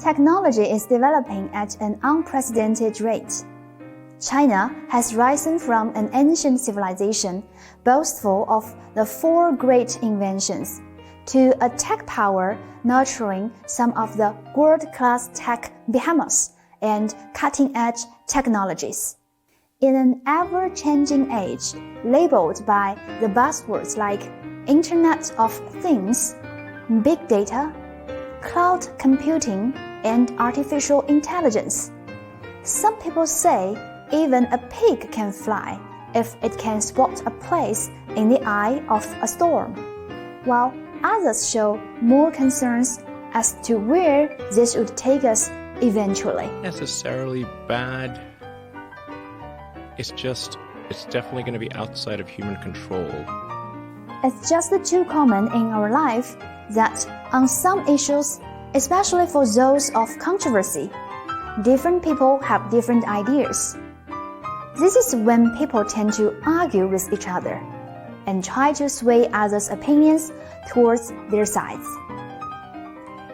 Technology is developing at an unprecedented rate. China has risen from an ancient civilization boastful of the 4 great inventions to a tech power nurturing some of the world-class tech behemoths and cutting-edge technologies. In an ever-changing age, labeled by the buzzwords like Internet of Things, Big Data, Cloud Computing, and Artificial Intelligence, some people say even a pig can fly if it can spot a place in the eye of a storm, while others show more concerns as to where this would take us eventually. Necessarily bad. It's definitely going to be outside of human control. It's just too common in our life that on some issues, especially for those of controversy, different people have different ideas. This is when people tend to argue with each other and try to sway others' opinions towards their sides.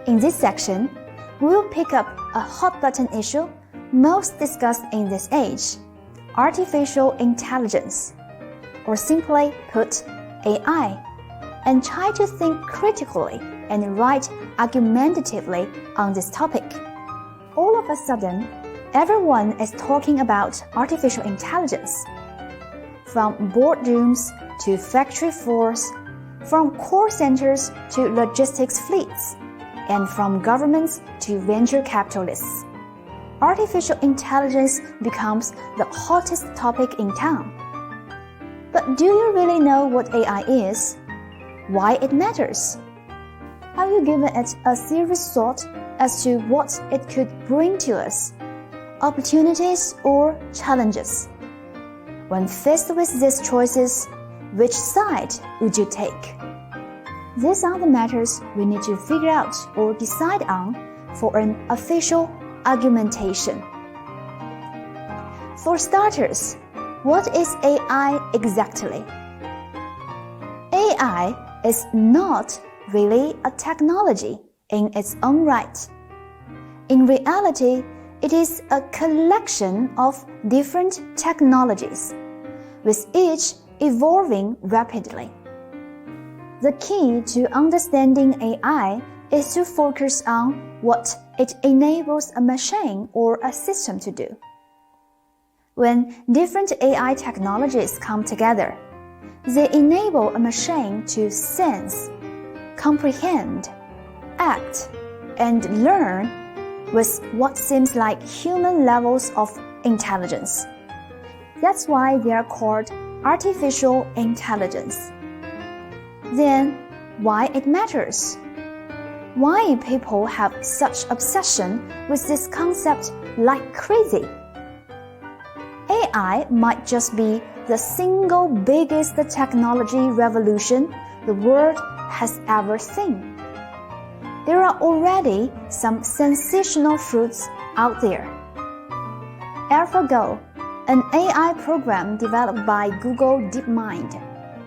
In this section, we'll pick up a hot-button issue most discussed in this age, artificial intelligence, or simply put, AI, and try to think critically and write argumentatively on this topic. All of a sudden, everyone is talking about artificial intelligence. From boardrooms to factory floors, from call centers to logistics fleets, and from governments to venture capitalists. Artificial intelligence becomes the hottest topic in town. But do you really know what AI is? Why it matters? Have you given it a serious thought as to what it could bring to us? Opportunities or challenges? When faced with these choices, which side would you take? These are the matters we need to figure out or decide on for an official argumentation. For starters, what is AI exactly? AI is not really a technology in its own right. In reality, it is a collection of different technologies, with each evolving rapidly. The key to understanding AI is to focus on what it enables a machine or a system to do. When different AI technologies come together, they enable a machine to sense, comprehend, act, and learn with what seems like human levels of intelligence. That's why they are called artificial intelligence. Then, why it matters? Why people have such obsession with this concept like crazy? AI might just be the single biggest technology revolution the world has ever seen. There are already some sensational fruits out there. AlphaGo, an AI program developed by Google DeepMind,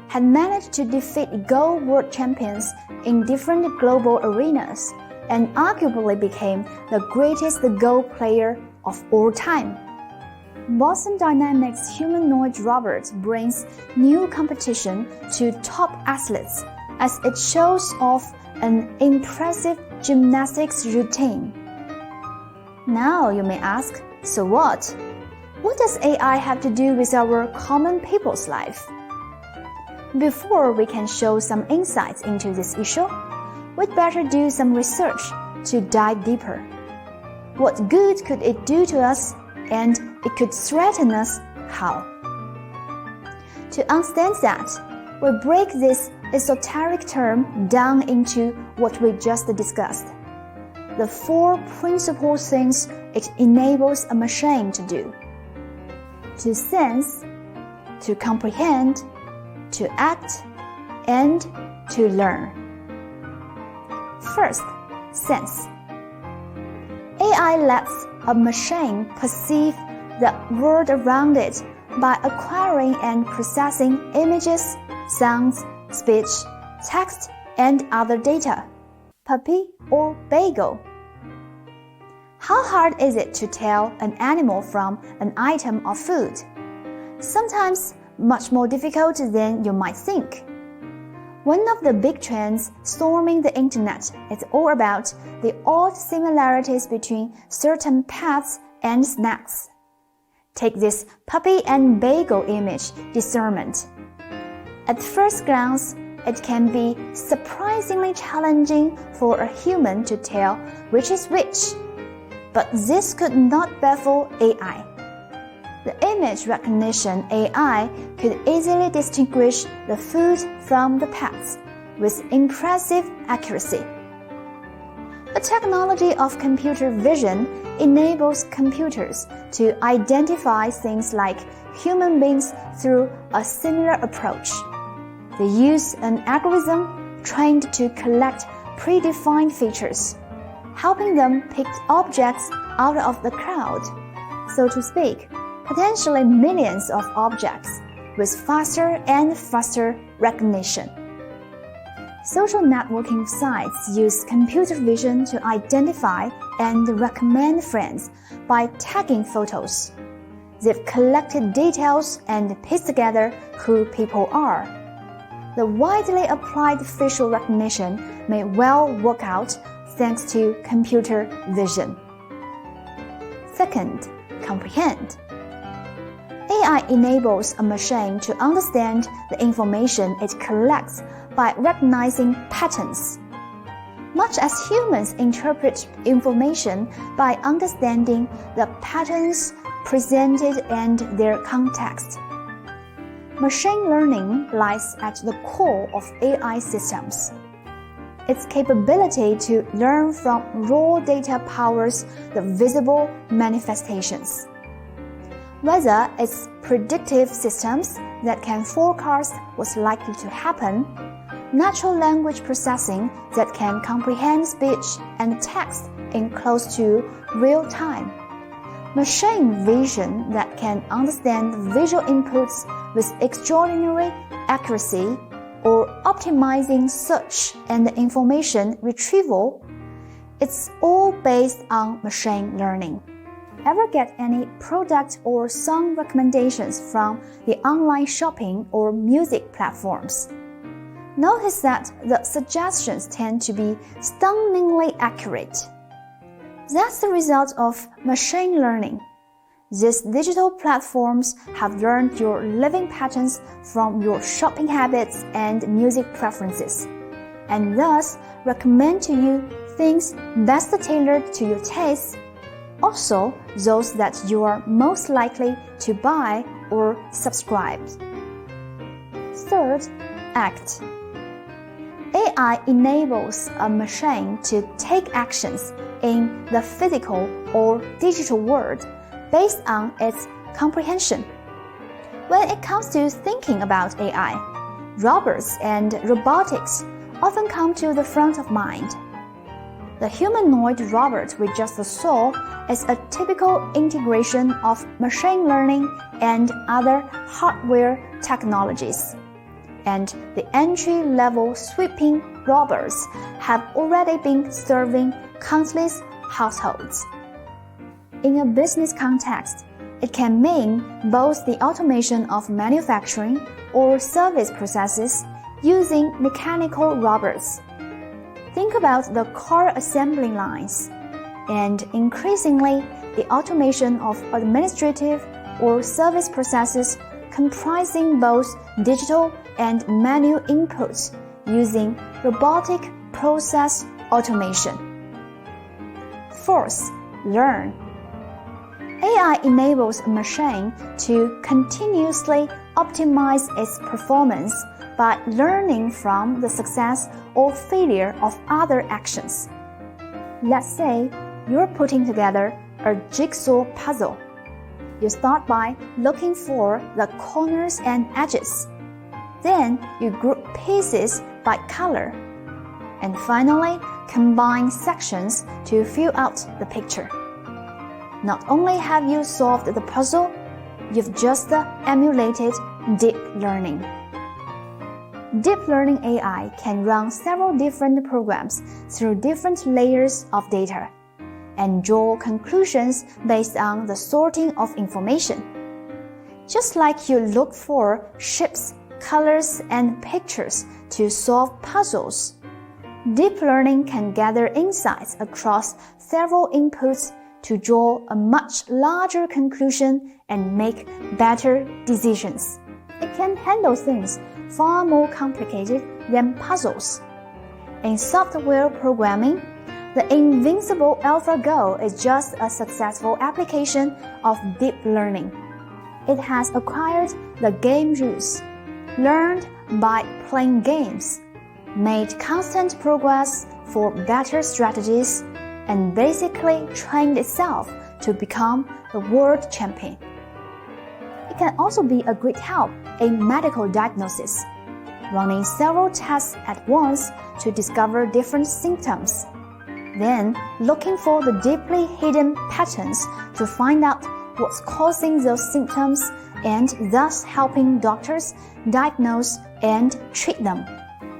had managed to defeat Go world champions in different global arenas and arguably became the greatest Go player of all time. Boston Dynamics' humanoid robot brings new competition to top athletes as it shows off an impressive gymnastics routine. Now you may ask, so what? What does AI have to do with our common people's life? Before we can show some insights into this issue, we'd better do some research to dive deeper. What good could it do to us, and it could threaten us how? To understand that, we break this esoteric term down into what we just discussed. The 4 principal things it enables a machine to do: to sense, to comprehend, to act, and to learn. First, sense. AI lets a machine perceive the world around it by acquiring and processing images, sounds, speech, text, and other data. Puppy or bagel? How hard is it to tell an animal from an item of food? Sometimes much more difficult than you might think. One of the big trends storming the internet is all about the odd similarities between certain pets and snacks. Take this puppy and bagel image discernment. At first glance, it can be surprisingly challenging for a human to tell which is which. But this could not baffle AI. The image recognition AI could easily distinguish the food from the pets with impressive accuracy. The technology of computer vision enables computers to identify things like human beings through a similar approach. They use an algorithm trained to collect predefined features, helping them pick objects out of the crowd, so to speak, potentially millions of objects, with faster and faster recognition. Social networking sites use computer vision to identify and recommend friends by tagging photos. They've collected details and pieced together who people are. The widely applied facial recognition may well work out thanks to computer vision. Second, comprehend. AI enables a machine to understand the information it collects by recognizing patterns. Much as humans interpret information by understanding the patterns presented and their context. Machine learning lies at the core of AI systems. Its capability to learn from raw data powers the visible manifestations. Whether it's predictive systems that can forecast what's likely to happen, natural language processing that can comprehend speech and text in close to real time, machine vision that can understand visual inputs with extraordinary accuracy, or optimizing search and information retrieval, it's all based on machine learning. Ever get any product or song recommendations from the online shopping or music platforms? Notice that the suggestions tend to be stunningly accurate. That's the result of machine learning. These digital platforms have learned your living patterns from your shopping habits and music preferences, and thus recommend to you things best tailored to your tastes, also those that you are most likely to buy or subscribe. Third, act. AI enables a machine to take actions in the physical or digital world based on its comprehension. When it comes to thinking about AI, robots and robotics often come to the front of mind. The humanoid robot we just saw is a typical integration of machine learning and other hardware technologies. And the entry-level sweeping robots have already been serving countless households. In a business context, it can mean both the automation of manufacturing or service processes using mechanical robots. Think about the car assembly lines, and increasingly the automation of administrative or service processes comprising both digital and manual inputs using robotic process automation. Fourth, learn. AI enables a machine to continuously optimize its performance by learning from the success or failure of other actions. Let's say you're putting together a jigsaw puzzle. You start by looking for the corners and edges. Then you group pieces by color. And finally, combine sections to fill out the picture. Not only have you solved the puzzle, you've just emulated deep learning. Deep learning AI can run several different programs through different layers of data. and draw conclusions based on the sorting of information. Just like you look for shapes, colors, and pictures to solve puzzles, deep learning can gather insights across several inputs to draw a much larger conclusion and make better decisions. It can handle things far more complicated than puzzles. In software programming, the invincible AlphaGo is just a successful application of deep learning. It has acquired the game rules, learned by playing games, made constant progress for better strategies, and basically trained itself to become the world champion. It can also be a great help in medical diagnosis, running several tests at once to discover different symptoms, then looking for the deeply hidden patterns to find out what's causing those symptoms and thus helping doctors diagnose and treat them.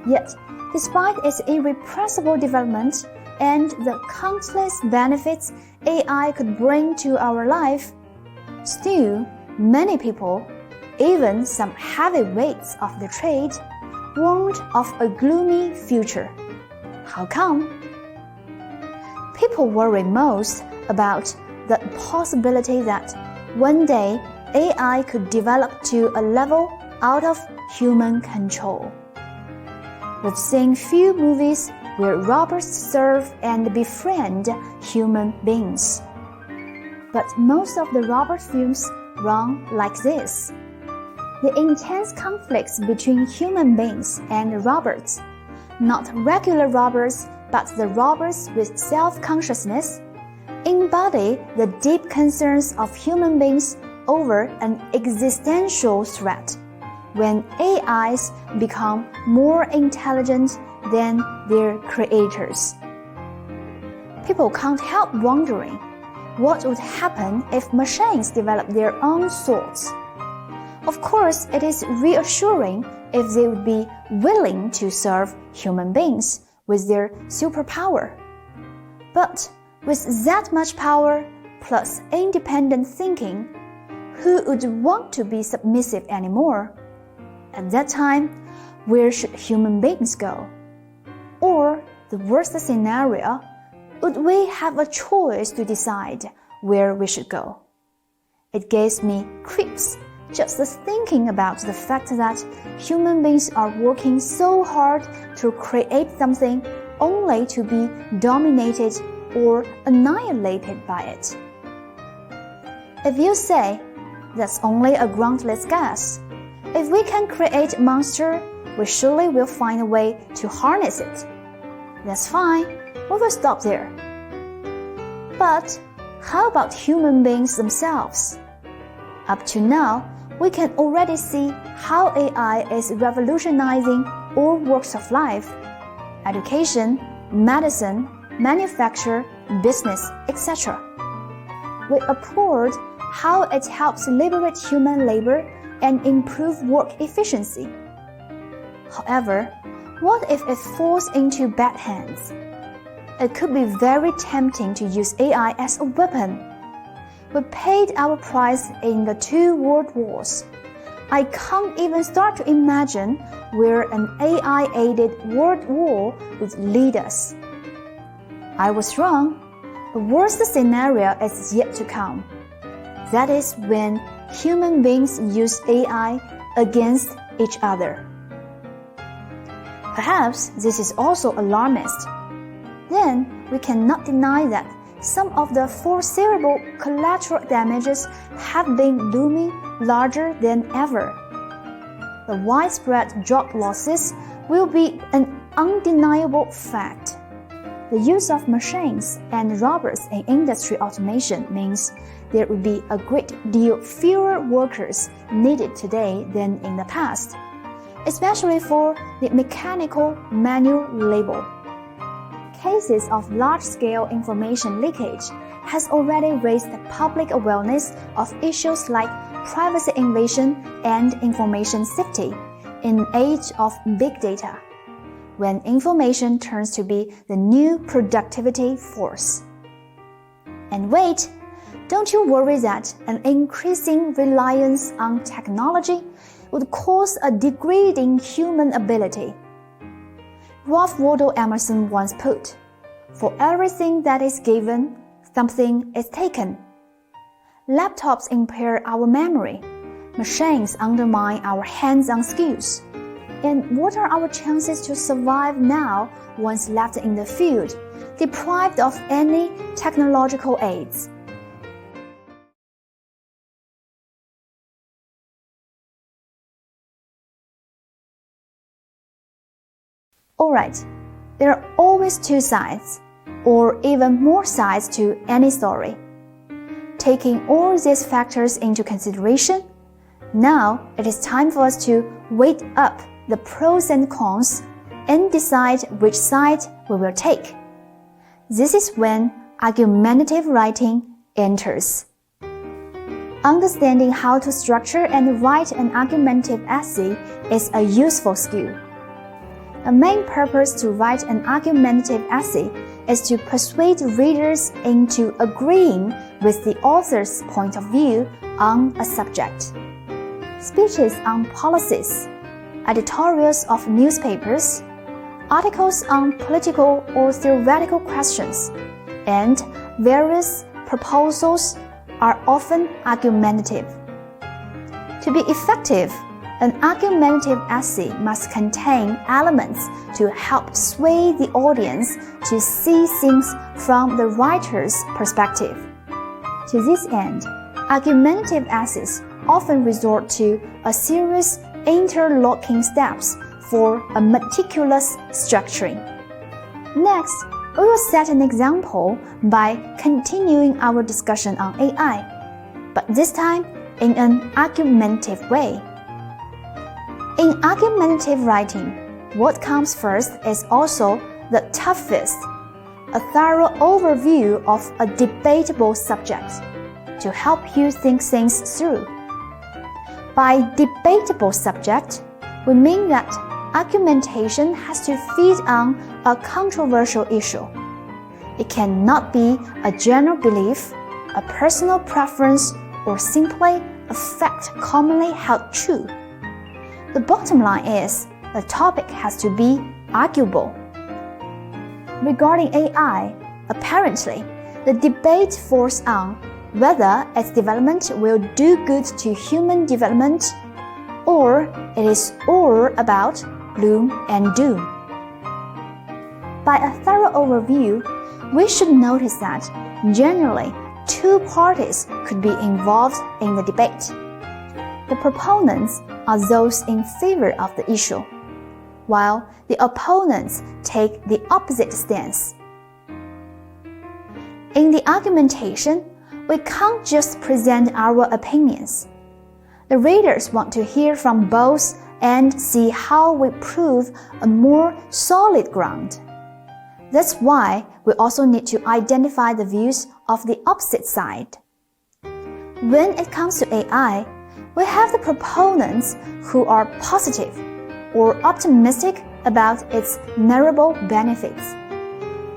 Yet, despite its irrepressible development and the countless benefits AI could bring to our life, still, many people, even some heavyweights of the trade, warned of a gloomy future. How come? People worry most about the possibility that one day AI could develop to a level out of human control. We've seen few movies where robots serve and befriend human beings. But most of the robot films run like this. The intense conflicts between human beings and robots, not regular robots, but the robots with self-consciousness, embody the deep concerns of human beings over an existential threat when AIs become more intelligent than their creators. People can't help wondering what would happen if machines develop their own thoughts. Of course, it is reassuring if they would be willing to serve human beings with their superpower. But with that much power plus independent thinking, who would want to be submissive anymore? At that time, where should human beings go? Or, the worst scenario, would we have a choice to decide where we should go? It gives me creeps just thinking about the fact that human beings are working so hard to create something only to be dominated or annihilated by it. If you say, that's only a groundless guess, if we can create a monster, we surely will find a way to harness it. That's fine, we will stop there. But how about human beings themselves? Up to now, we can already see how AI is revolutionizing all walks of life: education, medicine, manufacture, business, etc. We applaud how it helps liberate human labor and improve work efficiency. However, what if it falls into bad hands? It could be very tempting to use AI as a weapon. We paid our price in the 2 world wars. I can't even start to imagine where an AI-aided world war would lead us. I was wrong. The worst scenario is yet to come. That is when human beings use AI against each other. Perhaps this is also alarmist. Then we cannot deny that some of the foreseeable collateral damages have been looming larger than ever. The widespread job losses will be an undeniable fact. The use of machines and robots in industry automation means there will be a great deal fewer workers needed today than in the past, especially for the mechanical manual labor. Cases of large-scale information leakage has already raised public awareness of issues like privacy invasion and information safety in an age of big data, when information turns to be the new productivity force. And wait, don't you worry that an increasing reliance on technology would cause a degrading human ability. Ralph Waldo Emerson once put, "For everything that is given, something is taken." Laptops impair our memory. Machines undermine our hands-on skills. And what are our chances to survive now once left in the field, deprived of any technological aids? Alright, there are always two sides, or even more sides to any story. Taking all these factors into consideration, now it is time for us to weigh up the pros and cons and decide which side we will take. This is when argumentative writing enters. Understanding how to structure and write an argumentative essay is a useful skill. The main purpose to write an argumentative essay is to persuade readers into agreeing with the author's point of view on a subject. Speeches on policies, editorials of newspapers, articles on political or theoretical questions, and various proposals are often argumentative. To be effective, an argumentative essay must contain elements to help sway the audience to see things from the writer's perspective. To this end, argumentative essays often resort to a series of interlocking steps for a meticulous structuring. Next, we will set an example by continuing our discussion on AI, but this time in an argumentative way. In argumentative writing, what comes first is also the toughest, a thorough overview of a debatable subject to help you think things through. By debatable subject, we mean that argumentation has to feed on a controversial issue. It cannot be a general belief, a personal preference, or simply a fact commonly held true. The bottom line is, the topic has to be arguable. Regarding AI, apparently, the debate falls on whether its development will do good to human development, or it is all about gloom and doom. By a thorough overview, we should notice that, generally, two parties could be involved in the debate. The proponents are those in favor of the issue, while the opponents take the opposite stance. In the argumentation, we can't just present our opinions. The readers want to hear from both and see how we prove a more solid ground. That's why we also need to identify the views of the opposite side. When it comes to AI, we have the proponents who are positive or optimistic about its measurable benefits,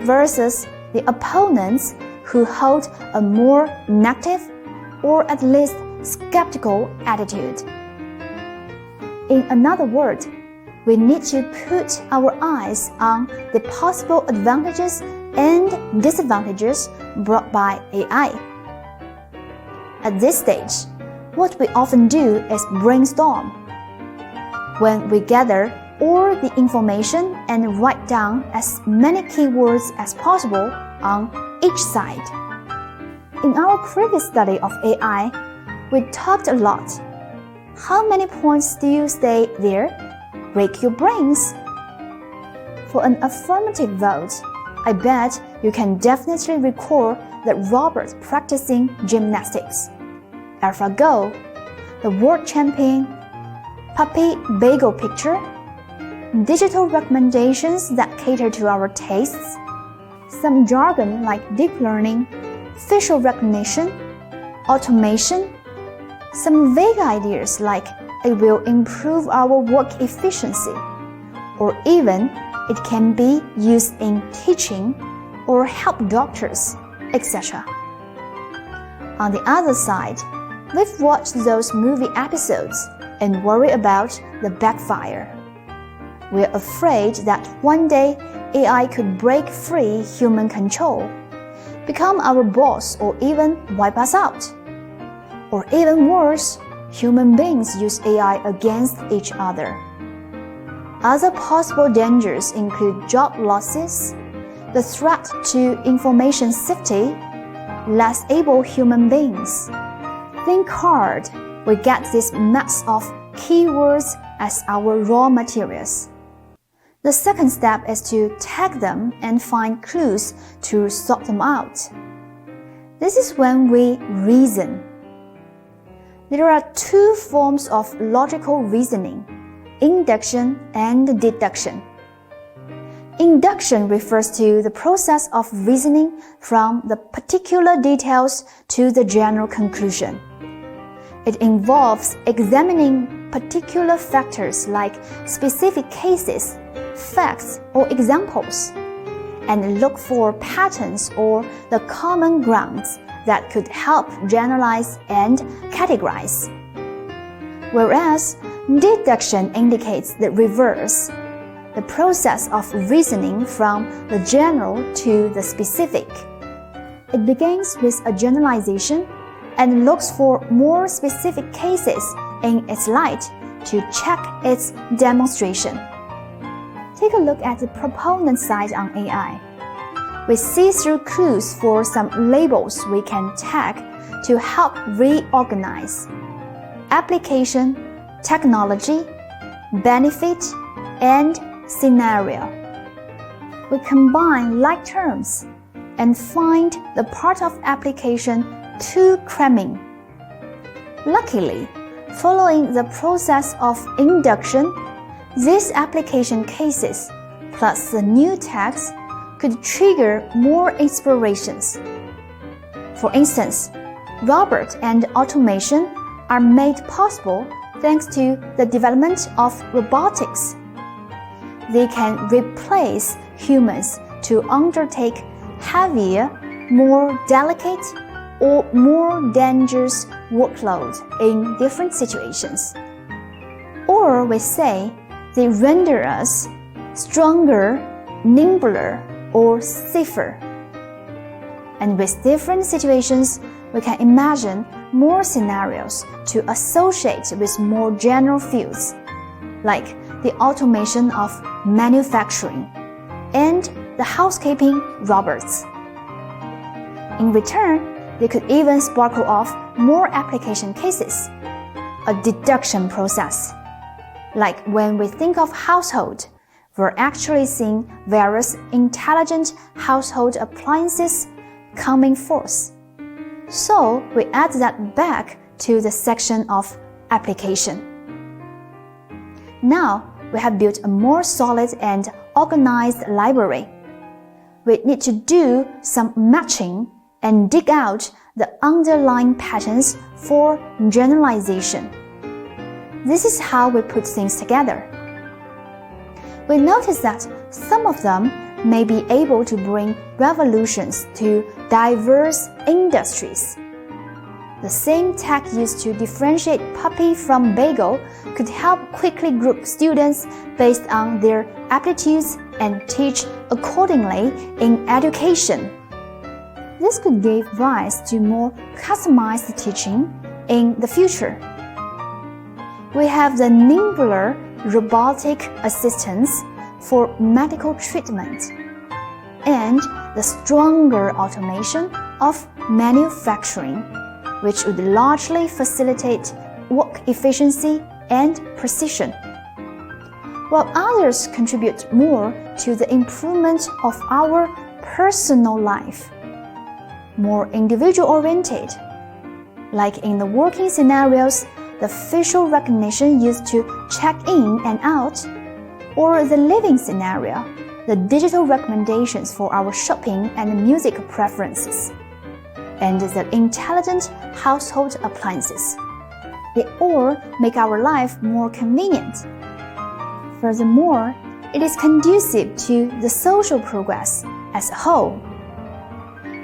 versus the opponents who hold a more negative or at least skeptical attitude. In another word, we need to put our eyes on the possible advantages and disadvantages brought by AI. At this stage, what we often do is brainstorm. When we gather all the information and write down as many keywords as possible on each side. In our previous study of AI, we talked a lot. How many points do you stay there? Break your brains. For an affirmative vote, I bet you can definitely recall that Robert practicing gymnastics, AlphaGo, the world champion, puppy bagel picture, digital recommendations that cater to our tastes, some jargon like deep learning, facial recognition, automation, some vague ideas like it will improve our work efficiency, or even it can be used in teaching or help doctors, etc. On the other side, we've watched those movie episodes and worry about the backfire. We're afraid that one day AI could break free human control, become our boss, or even wipe us out. Or even worse, human beings use AI against each other. Other possible dangers include job losses, the threat to information safety, less able human beings. Think hard, we get this mess of keywords as our raw materials. The second step is to tag them and find clues to sort them out. This is when we reason. There are two forms of logical reasoning, induction and deduction. Induction refers to the process of reasoning from the particular details to the general conclusion. It involves examining particular factors like specific cases, facts, or examples, and look for patterns or the common grounds that could help generalize and categorize. Whereas deduction indicates the reverse, the process of reasoning from the general to the specific. It begins with a generalization and looks for more specific cases in its light to check its demonstration. Take a look at the proponent side on AI. We see through clues for some labels we can tag to help reorganize: application, technology, benefit, and scenario. We combine like terms and find the part of application too cramming. Luckily, following the process of induction, these application cases plus the new tags could trigger more inspirations. For instance, robot and automation are made possible thanks to the development of robotics. They can replace humans to undertake heavier, more delicate, or more dangerous workloads in different situations. Or we say they render us stronger, nimbler, or safer. And with different situations, we can imagine more scenarios to associate with more general fields, like the automation of manufacturing and the housekeeping robots. In return, they could even sparkle off more application cases, a deduction process. Like when we think of household, we're actually seeing various intelligent household appliances coming forth. So we add that back to the section of application. Now we have built a more solid and organized library. We need to do some matching and dig out the underlying patterns for generalization. This is how we put things together. We notice that some of them may be able to bring revolutions to diverse industries. The same tag used to differentiate puppy from bagel could help quickly group students based on their aptitudes and teach accordingly in education. This could give rise to more customized teaching in the future. We have the nimbler robotic assistants for medical treatment and the stronger automation of manufacturing, which would largely facilitate work efficiency and precision, while others contribute more to the improvement of our personal life, more individual-oriented, like in the working scenarios, the facial recognition used to check in and out, or the living scenario, the digital recommendations for our shopping and music preferences, and the intelligent household appliances. They all make our life more convenient. Furthermore, it is conducive to the social progress as a whole.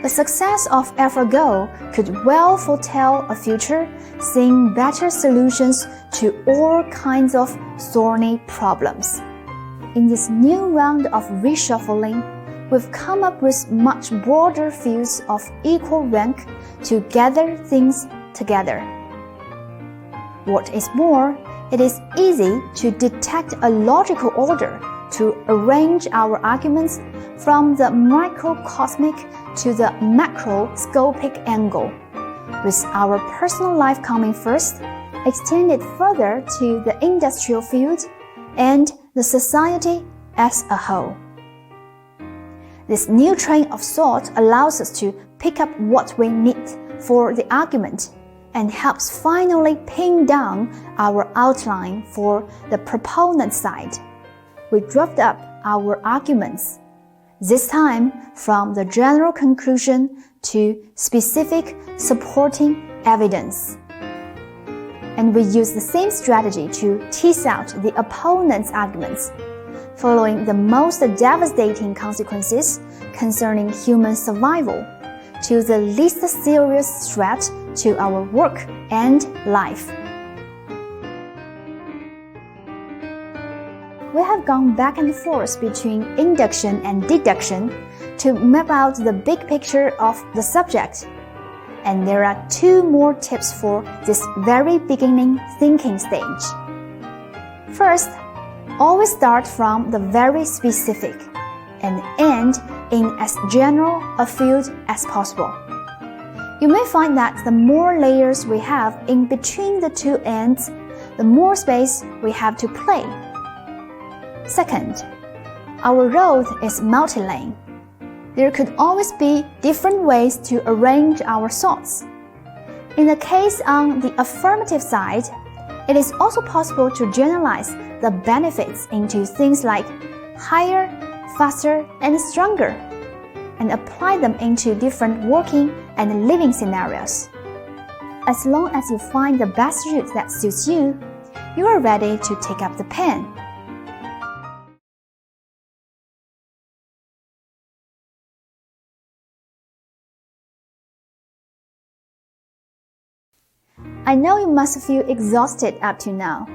The success of AlphaGo could well foretell a future seeing better solutions to all kinds of thorny problems. In this new round of reshuffling, we've come up with much broader fields of equal rank to gather things together. What is more, it is easy to detect a logical order to arrange our arguments from the microcosmic to the macroscopic angle, with our personal life coming first, extended further to the industrial field and the society as a whole. This new train of thought allows us to pick up what we need for the argument and helps finally pin down our outline for the proponent side. We draft up our arguments, this time from the general conclusion to specific supporting evidence. And we use the same strategy to tease out the opponent's arguments, following the most devastating consequences concerning human survival to the least serious threat to our work and life. We have gone back and forth between induction and deduction to map out the big picture of the subject. And there are 2 more tips for this very beginning thinking stage. First, always start from the very specific and end in as general a field as possible. You may find that the more layers we have in between the 2 ends, the more space we have to play. Second, our road is multi-lane. There could always be different ways to arrange our thoughts. In the case on the affirmative side, it is also possible to generalize the benefits into things like higher, faster, and stronger, and apply them into different working and living scenarios. As long as you find the best route that suits you, you are ready to take up the pen. I know you must feel exhausted up to now,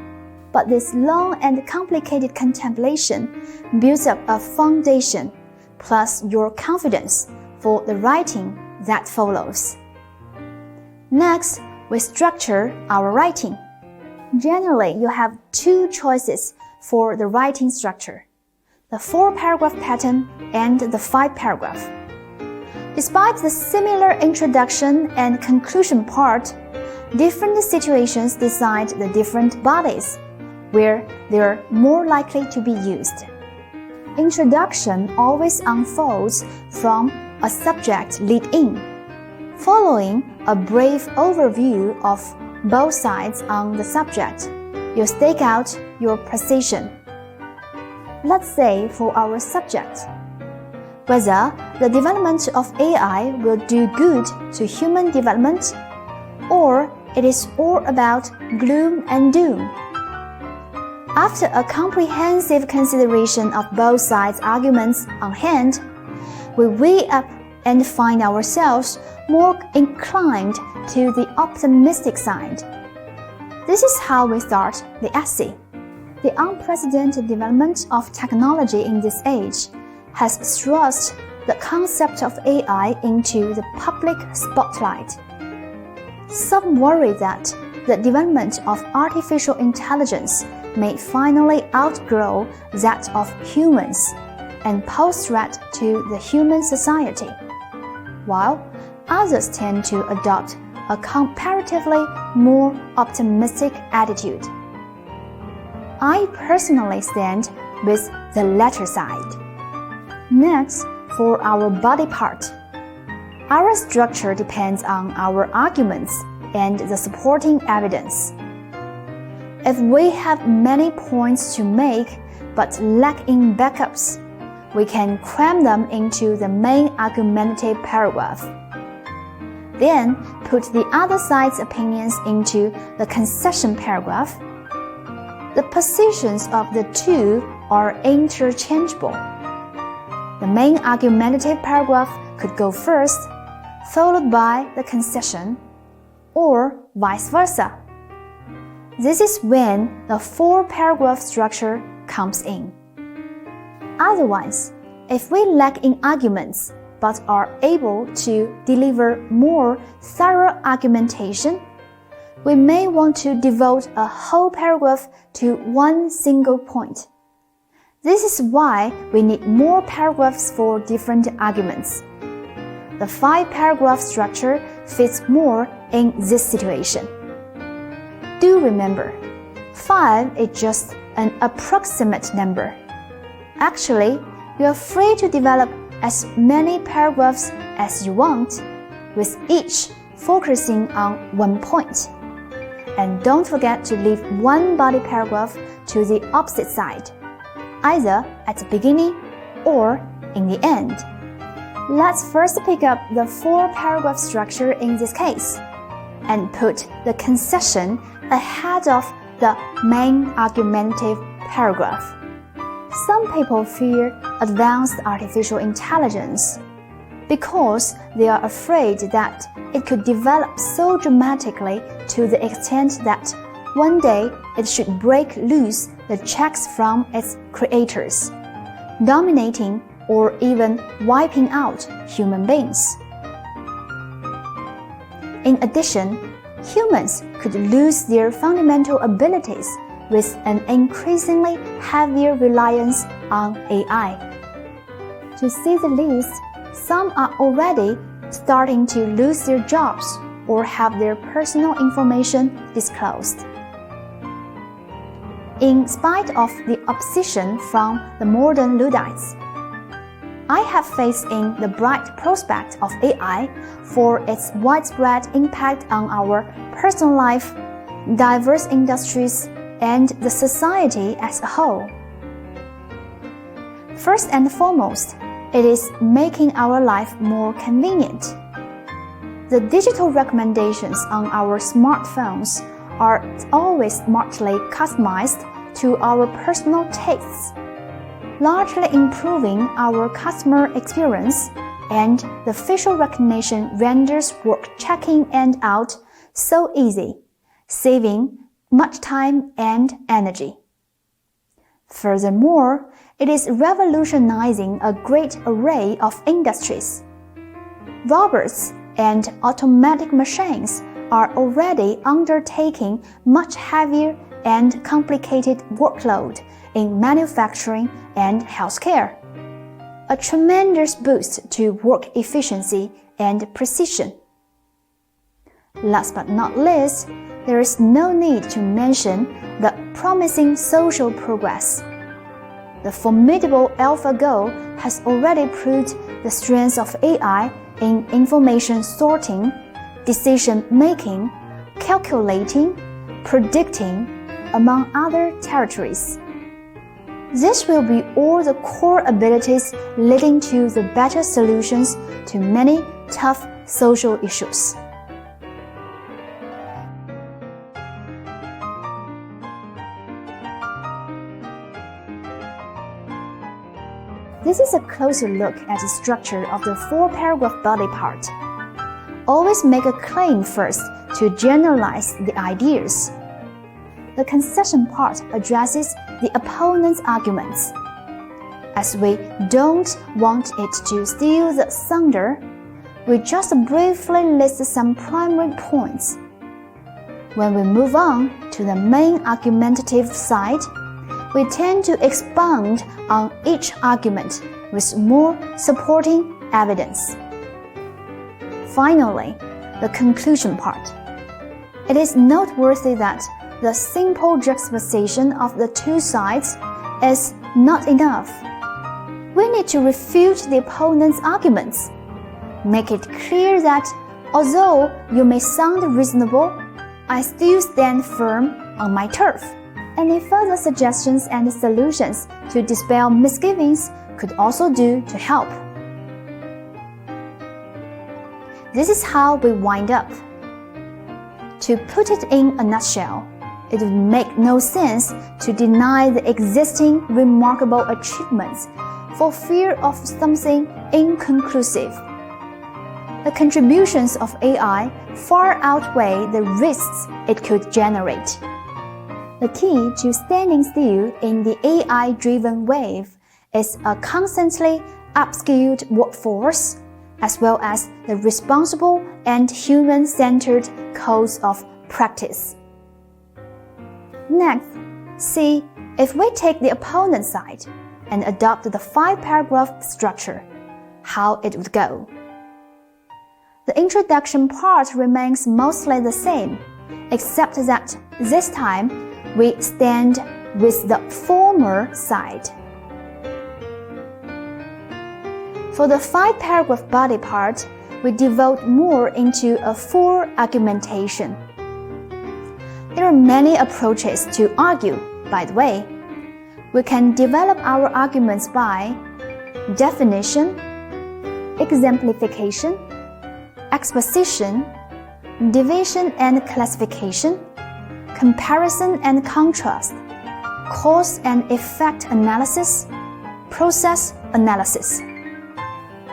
but this long and complicated contemplation builds up a foundation, plus your confidence for the writing that follows. Next, we structure our writing. Generally, you have 2 choices for the writing structure: the 4-paragraph pattern and the 5-paragraph. Despite the similar introduction and conclusion part, different situations decide the different bodies where they are more likely to be used. Introduction always unfolds from a subject lead-in, following a brief overview of both sides on the subject. You stake out your position. Let's say for our subject, whether the development of AI will do good to human development, or it is all about gloom and doom. After a comprehensive consideration of both sides' arguments on hand, we weigh up and find ourselves more inclined to the optimistic side. This is how we start the essay. The unprecedented development of technology in this age has thrust the concept of AI into the public spotlight. Some worry that the development of artificial intelligence may finally outgrow that of humans and pose threat to the human society, while others tend to adopt a comparatively more optimistic attitude. I personally stand with the latter side. Next, for our body part. Our structure depends on our arguments and the supporting evidence. If we have many points to make but lack in backups, we can cram them into the main argumentative paragraph. Then put the other side's opinions into the concession paragraph. The positions of the 2 are interchangeable. The main argumentative paragraph could go first, followed by the concession, or vice versa. This is when the 4-paragraph structure comes in. Otherwise, if we lack in arguments but are able to deliver more thorough argumentation, we may want to devote a whole paragraph to one single point. This is why we need more paragraphs for different arguments. The 5-paragraph structure fits more in this situation. Do remember, 5 is just an approximate number. Actually, you are free to develop as many paragraphs as you want, with each focusing on one point. And don't forget to leave one body paragraph to the opposite side, either at the beginning or in the end. Let's first pick up the 4-paragraph structure in this case, and put the concession ahead of the main argumentative paragraph. Some people fear advanced artificial intelligence because they are afraid that it could develop so dramatically to the extent that one day it should break loose the checks from its creators, dominating or even wiping out human beings. In addition, humans could lose their fundamental abilities with an increasingly heavier reliance on AI. To say the least, some are already starting to lose their jobs or have their personal information disclosed. In spite of the opposition from the modern Luddites, I have faith in the bright prospect of AI for its widespread impact on our personal life, diverse industries, and the society as a whole. First and foremost, it is making our life more convenient. The digital recommendations on our smartphones are always smartly customized to our personal tastes, largely improving our customer experience, and the facial recognition renders work checking in and out so easy, saving much time and energy. Furthermore, it is revolutionizing a great array of industries. Robots and automatic machines are already undertaking much heavier and complicated workload in manufacturing and healthcare, a tremendous boost to work efficiency and precision. Last but not least, there is no need to mention the promising social progress. The formidable AlphaGo has already proved the strength of AI in information sorting, decision-making, calculating, predicting, among other territories. This will be all the core abilities leading to the better solutions to many tough social issues. This is a closer look at the structure of the 4-paragraph body part. Always make a claim first to generalize the ideas. The concession part addresses the opponent's arguments. As we don't want it to steal the thunder, we just briefly list some primary points. When we move on to the main argumentative side, we tend to expound on each argument with more supporting evidence. Finally, the conclusion part. It is noteworthy that the simple juxtaposition of the two sides is not enough. We need to refute the opponent's arguments. Make it clear that although you may sound reasonable, I still stand firm on my turf. Any further suggestions and solutions to dispel misgivings could also do to help. This is how we wind up. To put it in a nutshell, it would make no sense to deny the existing remarkable achievements for fear of something inconclusive. The contributions of AI far outweigh the risks it could generate. The key to standing still in the AI-driven wave is a constantly upskilled workforce, as well as the responsible and human-centered codes of practice. Next, see if we take the opponent's side and adopt the 5-paragraph structure, how it would go. The introduction part remains mostly the same, except that this time we stand with the former side. For the 5-paragraph body part, we devote more into a full argumentation. There are many approaches to argue, by the way. We can develop our arguments by definition, exemplification, exposition, division and classification, comparison and contrast, cause and effect analysis, process analysis.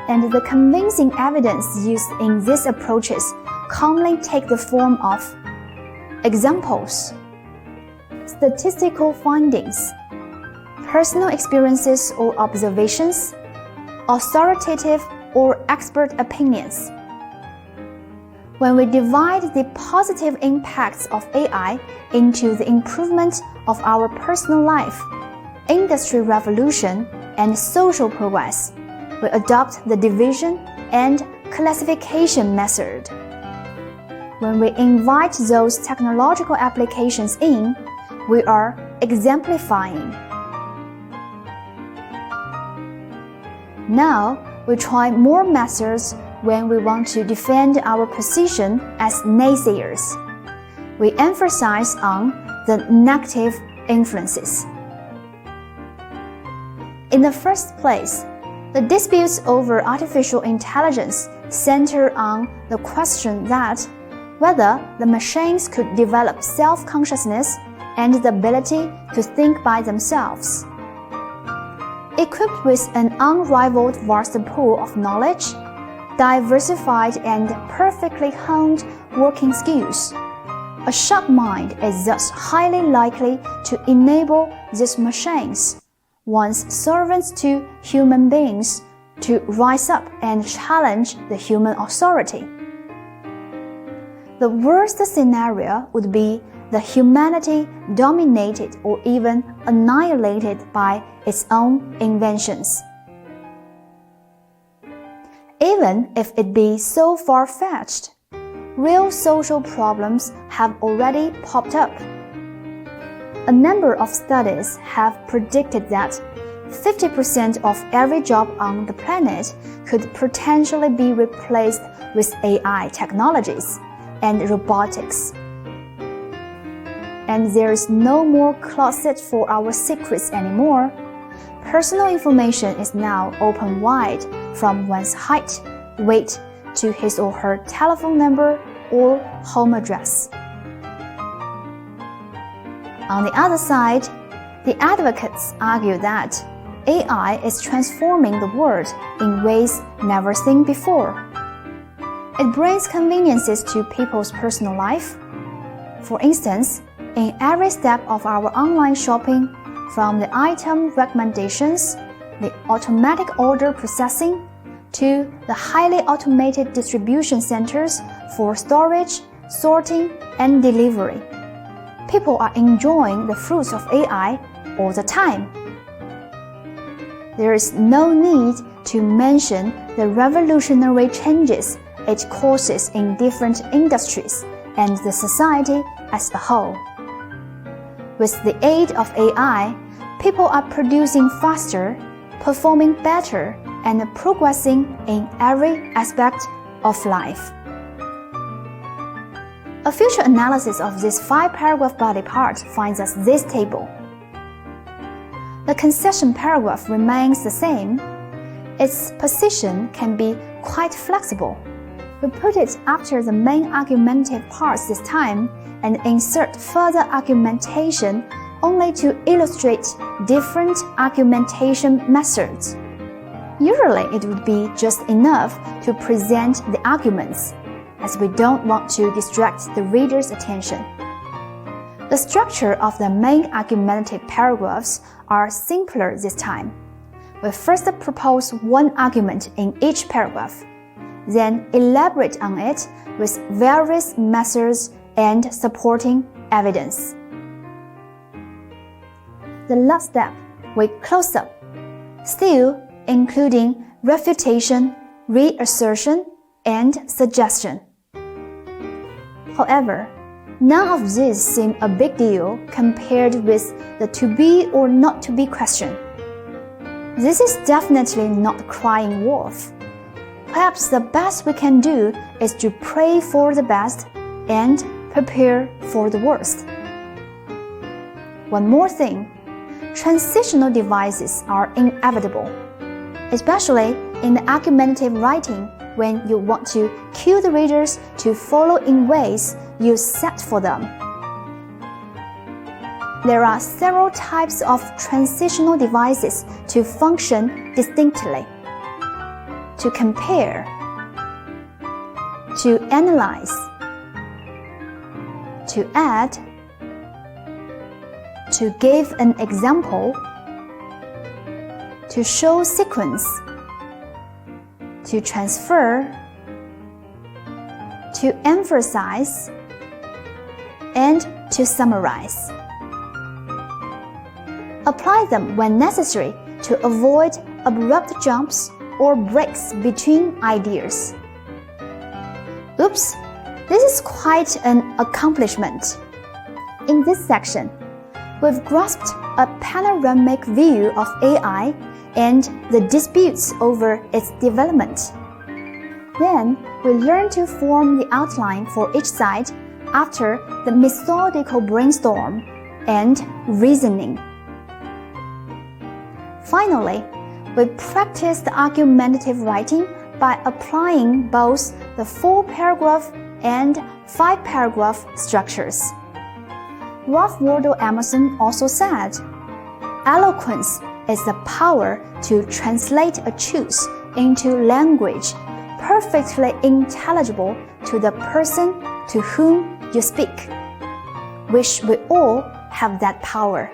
And the convincing evidence used in these approaches commonly take the form of examples, statistical findings, personal experiences or observations, authoritative or expert opinions. When we divide the positive impacts of AI into the improvement of our personal life, industry revolution, and social progress, we adopt the division and classification method. When we invite those technological applications in, we are exemplifying. Now, we try more methods when we want to defend our position as naysayers. We emphasize on the negative influences. In the first place, the disputes over artificial intelligence center on the question that whether the machines could develop self-consciousness and the ability to think by themselves. Equipped with an unrivaled vast pool of knowledge, diversified and perfectly honed working skills, a sharp mind is thus highly likely to enable these machines, once servants to human beings, to rise up and challenge the human authority. The worst scenario would be the humanity dominated or even annihilated by its own inventions. Even if it be so far-fetched, real social problems have already popped up. A number of studies have predicted that 50% of every job on the planet could potentially be replaced with AI technologies and robotics. And there is no more closet for our secrets anymore. Personal information is now open wide, from one's height, weight, to his or her telephone number or home address. On the other side, the advocates argue that AI is transforming the world in ways never seen before. It brings conveniences to people's personal life. For instance, in every step of our online shopping, from the item recommendations, the automatic order processing, to the highly automated distribution centers for storage, sorting, and delivery, people are enjoying the fruits of AI all the time. There is no need to mention the revolutionary changes it causes in different industries and the society as a whole. With the aid of AI, people are producing faster, performing better, and progressing in every aspect of life. A future analysis of this 5-paragraph body part finds us this table. The concession paragraph remains the same. Its position can be quite flexible. We put it after the main argumentative parts this time and insert further argumentation only to illustrate different argumentation methods. Usually, it would be just enough to present the arguments, as we don't want to distract the reader's attention. The structure of the main argumentative paragraphs are simpler this time. We first propose one argument in each paragraph, then elaborate on it with various methods and supporting evidence. The last step, we close up, still including refutation, reassertion, and suggestion. However, none of these seem a big deal compared with the to be or not to be question. This is definitely not crying wolf. Perhaps the best we can do is to pray for the best and prepare for the worst. One more thing, transitional devices are inevitable, especially in the argumentative writing when you want to cue the readers to follow in ways you set for them. There are several types of transitional devices to function distinctly: to compare, to analyze, to add, to give an example, to show sequence, to transfer, to emphasize, and to summarize. Apply them when necessary to avoid abrupt jumps or breaks between ideas. Oops, this is quite an accomplishment. In this section, we've grasped a panoramic view of AI and the disputes over its development. Then, we learn to form the outline for each side after the methodical brainstorm and reasoning. Finally, we practice the argumentative writing by applying both the 4-paragraph and 5-paragraph structures. Ralph Waldo Emerson also said, "Eloquence is the power to translate a truth into language perfectly intelligible to the person to whom you speak." Wish we all have that power.